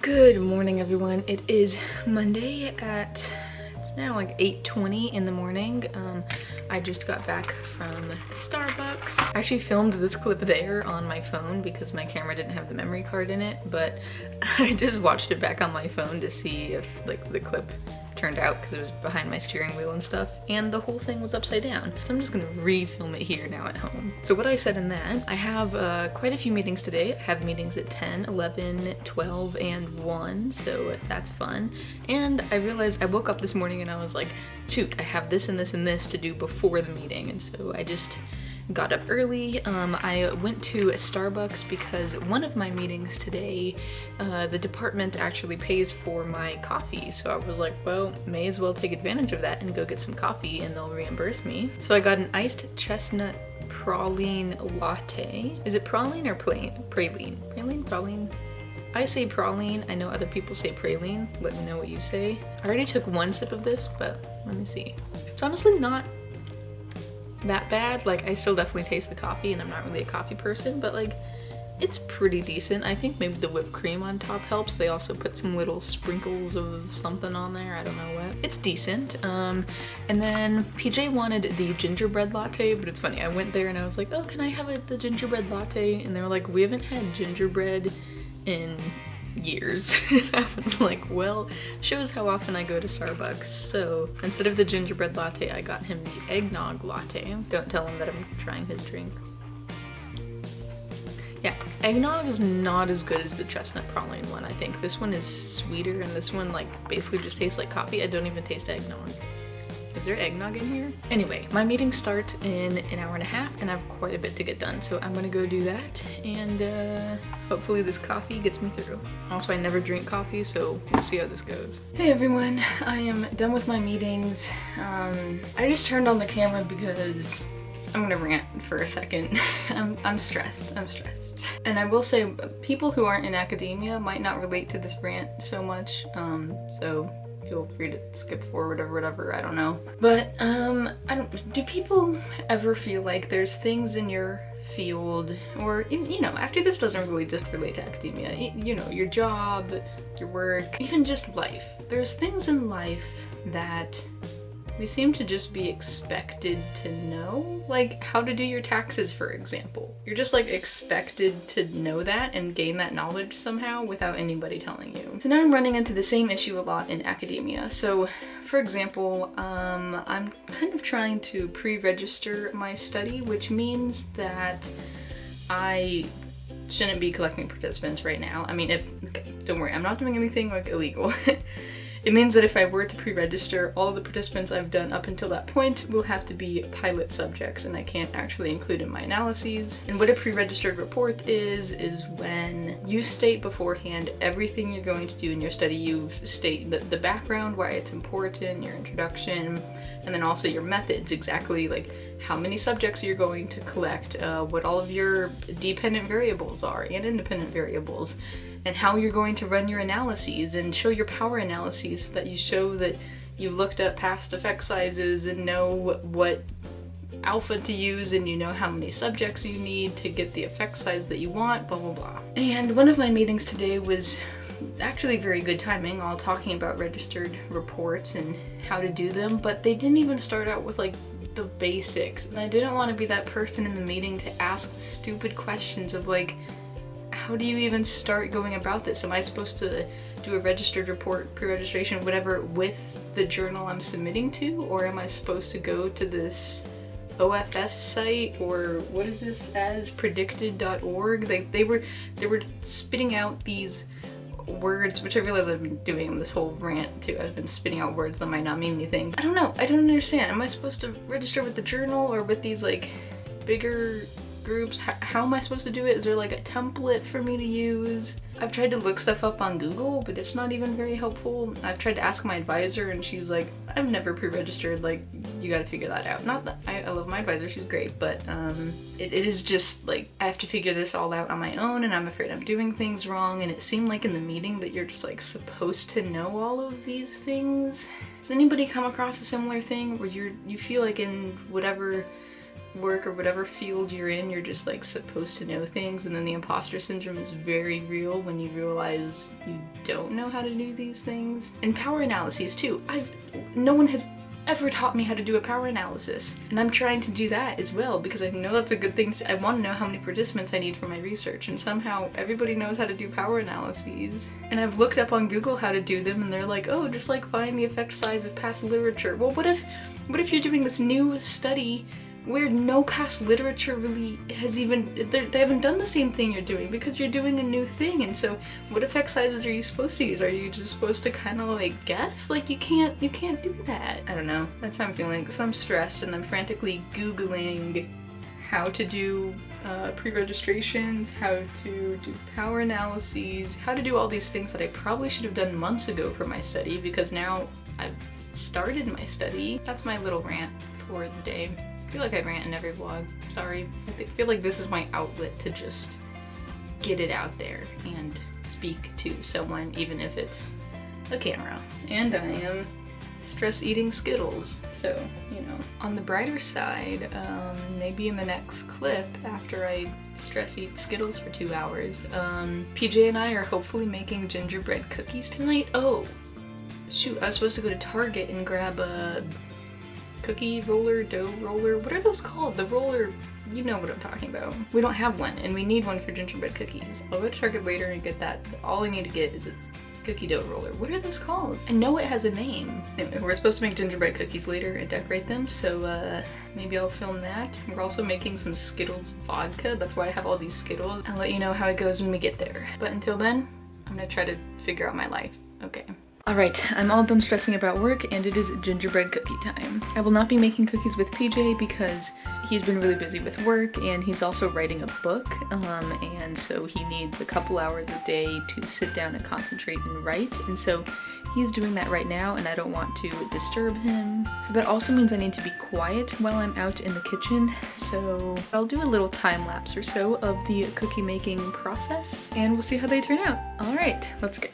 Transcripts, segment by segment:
Good morning, everyone. It is Monday it's now like 8:20 in the morning. I just got back from Starbucks. I actually filmed this clip there on my phone because my camera didn't have the memory card in it, but I just watched it back on my phone to see if like the clip turned out because it was behind my steering wheel and stuff, and the whole thing was upside down. So I'm just gonna re-film it here now at home. So what I said in that, I have quite a few meetings today. I have meetings at 10, 11, 12, and 1, so that's fun. And I realized I woke up this morning and I was like, shoot, I have this and this and this to do before the meeting, and so I just got up early. I went to a Starbucks because one of my meetings today, the department actually pays for my coffee. So I was like, well, may as well take advantage of that and go get some coffee and they'll reimburse me. So I got an iced chestnut praline latte. Is it praline or praline? Praline? I say praline. I know other people say praline. Let me know what you say. I already took one sip of this, but let me see. It's honestly not that bad. Like, I still definitely taste the coffee and I'm not really a coffee person, but like it's pretty decent. I think maybe the whipped cream on top helps. They also put some little sprinkles of something on there, I don't know what. It's decent. And then PJ wanted the gingerbread latte, but it's funny, I went there and I was like, oh, can I have the gingerbread latte? And they were like, we haven't had gingerbread in years. And I was like, well, shows how often I go to Starbucks. So instead of the gingerbread latte, I got him the eggnog latte. Don't tell him that I'm trying his drink. Yeah, eggnog is not as good as the chestnut praline one, I think. This one is sweeter and this one like basically just tastes like coffee. I don't even taste eggnog. Is there eggnog in here? Anyway, my meeting starts in an hour and a half and I have quite a bit to get done, so I'm gonna go do that and hopefully this coffee gets me through. Also, I never drink coffee, so we'll see how this goes. Hey everyone, I am done with my meetings. I just turned on the camera because I'm gonna rant for a second. I'm stressed. And I will say, people who aren't in academia might not relate to this rant so much, so feel free to skip forward or whatever, I don't know. But, do people ever feel like there's things in your field, or, you know, actually this doesn't really just relate to academia, you know, your job, your work, even just life. There's things in life that we seem to just be expected to know, like how to do your taxes, for example. You're just like expected to know that and gain that knowledge somehow without anybody telling you. So now I'm running into the same issue a lot in academia. So for example, I'm kind of trying to pre-register my study, which means that I shouldn't be collecting participants right now. I mean, don't worry, I'm not doing anything like illegal. It means that if I were to pre-register, all of the participants I've done up until that point will have to be pilot subjects and I can't actually include in my analyses. And what a pre-registered report is when you state beforehand everything you're going to do in your study. You state the background, why it's important, your introduction, and then also your methods, exactly like how many subjects you're going to collect, what all of your dependent variables are and independent variables, and how you're going to run your analyses and show your power analyses so that you show that you've looked at past effect sizes and know what alpha to use and you know how many subjects you need to get the effect size that you want, blah blah blah. And one of my meetings today was actually very good timing, all talking about registered reports and how to do them, but they didn't even start out with like the basics, and I didn't want to be that person in the meeting to ask stupid questions of like, how do you even start going about this? Am I supposed to do a registered report, pre-registration, whatever, with the journal I'm submitting to? Or am I supposed to go to this OFS site, or what is this, as predicted.org? They were spitting out these words, which I realize I've been doing this whole rant too. I've been spitting out words that might not mean anything. I don't know. I don't understand. Am I supposed to register with the journal or with these like bigger groups? How am I supposed to do it? Is there like a template for me to use? I've tried to look stuff up on Google, but it's not even very helpful. I've tried to ask my advisor and she's like, I've never pre-registered, like you gotta figure that out. Not that I love my advisor, she's great, but it is just like I have to figure this all out on my own and I'm afraid I'm doing things wrong, and it seemed like in the meeting that you're just like supposed to know all of these things. Does anybody come across a similar thing where you feel like in whatever work or whatever field you're in, you're just like supposed to know things, and then the imposter syndrome is very real when you realize you don't know how to do these things. And power analyses too. No one has ever taught me how to do a power analysis, and I'm trying to do that as well because I know that's a good thing. I want to know how many participants I need for my research, and somehow everybody knows how to do power analyses. And I've looked up on Google how to do them, and they're like, oh, just like find the effect size of past literature. Well, what if you're doing this new study where no past literature really has even, they haven't done the same thing you're doing because you're doing a new thing, and so what effect sizes are you supposed to use? Are you just supposed to kind of like guess? Like you can't do that. I don't know, that's how I'm feeling. So I'm stressed and I'm frantically Googling how to do pre-registrations, how to do power analyses, how to do all these things that I probably should have done months ago for my study because now I've started my study. That's my little rant for the day. I feel like I rant in every vlog, sorry. I feel like this is my outlet to just get it out there and speak to someone, even if it's a camera. And I am stress eating Skittles, so, you know. On the brighter side, maybe in the next clip, after I stress eat Skittles for 2 hours, PJ and I are hopefully making gingerbread cookies tonight. Oh, shoot, I was supposed to go to Target and grab a cookie roller, dough roller, what are those called? The roller, you know what I'm talking about. We don't have one, and we need one for gingerbread cookies. I'll go to Target later and get that. All I need to get is a cookie dough roller. What are those called? I know it has a name. Anyway, we're supposed to make gingerbread cookies later and decorate them, so maybe I'll film that. We're also making some Skittles vodka. That's why I have all these Skittles. I'll let you know how it goes when we get there. But until then, I'm gonna try to figure out my life. Okay. Alright, I'm all done stressing about work and it is gingerbread cookie time. I will not be making cookies with PJ because he's been really busy with work and he's also writing a book, and so he needs a couple hours a day to sit down and concentrate and write, and so he's doing that right now and I don't want to disturb him. So that also means I need to be quiet while I'm out in the kitchen, so I'll do a little time lapse or so of the cookie making process and we'll see how they turn out. Alright, let's go.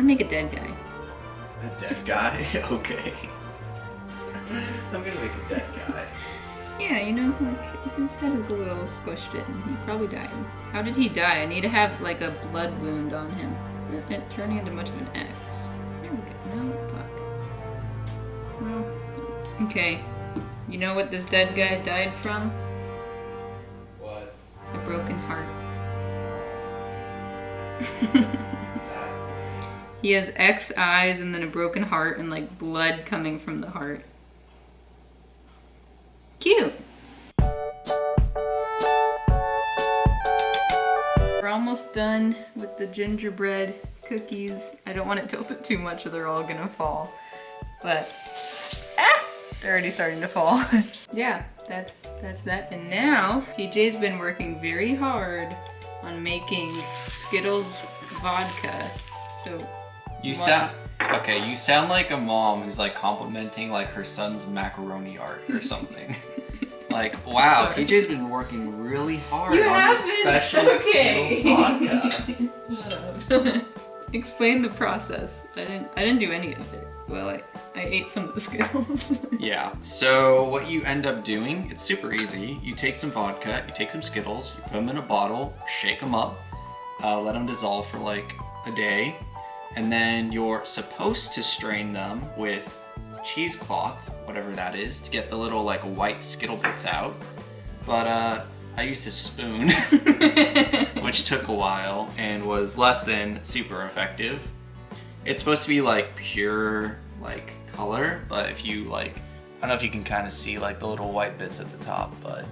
Make a dead guy. A dead guy? Okay. I'm gonna make a dead guy. Yeah, you know, like, his head is a little squished in. He probably died. How did he die? I need to have, like, a blood wound on him. Isn't it turning into much of an X? There we go. No, fuck. No. Okay. You know what this dead guy died from? What? A broken heart. He has X eyes and then a broken heart and like blood coming from the heart. Cute! We're almost done with the gingerbread cookies. I don't want it tilted too much or they're all gonna fall. But, they're already starting to fall. Yeah, that's that. And now, PJ's been working very hard on making Skittles vodka. So, you sound like a mom who's like complimenting like her son's macaroni art or something. Like, wow, PJ's been working really hard on this special Skittles vodka. Shut up. Explain the process. I didn't do any of it. Well, I ate some of the Skittles. Yeah, so what you end up doing, it's super easy. You take some vodka, you take some Skittles, you put them in a bottle, shake them up, let them dissolve for like a day. And then you're supposed to strain them with cheesecloth, whatever that is, to get the little like white Skittle bits out. But I used a spoon, which took a while and was less than super effective. It's supposed to be like pure like color, but if you like, I don't know if you can kind of see like the little white bits at the top, but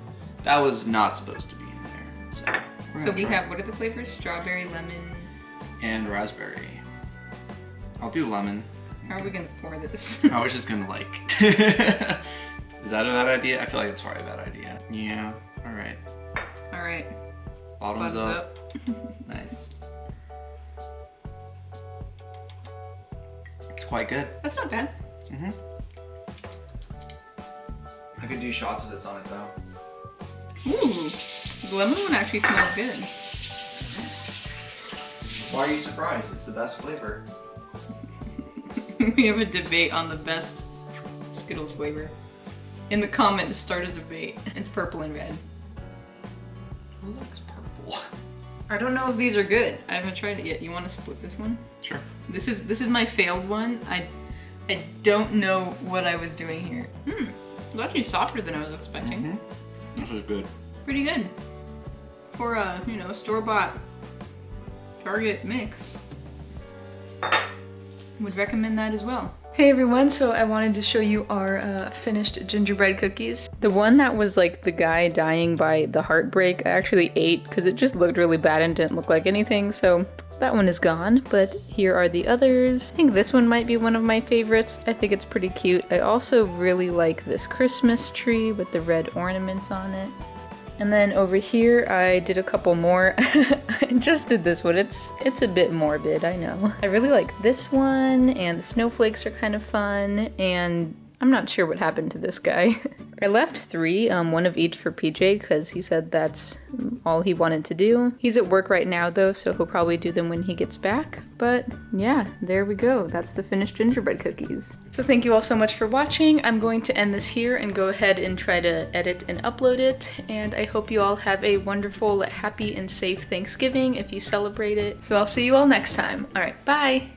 that was not supposed to be in there. So we have, what are the flavors? Strawberry, lemon, and raspberry. I'll do lemon. How are we gonna pour this? I was just gonna like, is that a bad idea? I feel like it's probably a bad idea. Yeah, all right. All right. Bottoms up. Nice. It's quite good. That's not bad. Mm-hmm. I could do shots of this on its own. Ooh, the lemon one actually smells good. Why are you surprised? It's the best flavor. We have a debate on the best Skittles flavor. In the comments, start a debate. It's purple and red. Who likes purple? I don't know if these are good. I haven't tried it yet. You want to split this one? Sure. This is my failed one. I don't know what I was doing here. It's actually softer than I was expecting. Mm-hmm. This is good. Pretty good. For a, store-bought Target mix. Would recommend that as well. Hey everyone, so I wanted to show you our finished gingerbread cookies. The one that was like the guy dying by the heartbreak, I actually ate because it just looked really bad and didn't look like anything, so that one is gone, but here are the others. I think this one might be one of my favorites. I think it's pretty cute. I also really like this Christmas tree with the red ornaments on it. And then over here, I did a couple more. I just did this one. It's a bit morbid, I know. I really like this one, and the snowflakes are kind of fun, and I'm not sure what happened to this guy. I left 3, one of each for PJ, because he said that's all he wanted to do. He's at work right now though, so he'll probably do them when he gets back. But yeah, there we go. That's the finished gingerbread cookies. So thank you all so much for watching. I'm going to end this here and go ahead and try to edit and upload it. And I hope you all have a wonderful, happy, and safe Thanksgiving if you celebrate it. So I'll see you all next time. All right, bye.